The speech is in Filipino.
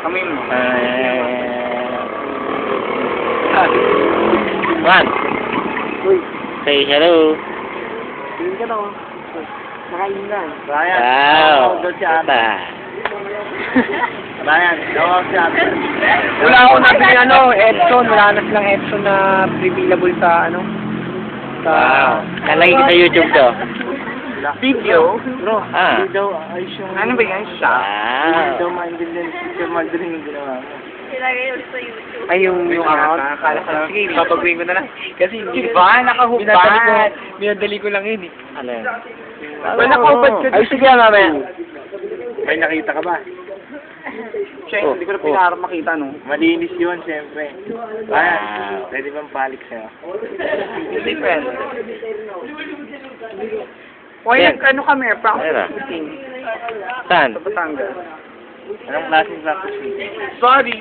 Kami mo. Juan, Uy, say hello. tingin ka na oh. Nakain ka. Wow. Basta. Ryan, tawag si Ate. Wala ako nabili Epson. Wala na silang Epson na available sa sa... Wow. Nalagay ko sa YouTube to. Video? Bro, Ah. hindi daw ayos yung... Ano ba yan? Siya? Wow. Hindi daw maintindihan si Sir Mandarin yung ginawa mo. Ilagay ulit sa YouTube. Ay, yung account? Sige, papagawin ko na lang. Kasi hindi Diba? Nakahubad. Binadali ko lang yun eh. Ano yun? Well, nakahubad ka. Ay, sige mamaya. May nakita ka ba? Siya, hindi ko na pinaharap makita, no? Malinis yun, siyempre. Ayan, pwede bang palik sa'yo? Hindi pwede. Hoy, Yan. ano kami, practice Ayun ah. meeting Saan? sa Batangas. Anong klaseng practice? Sorry.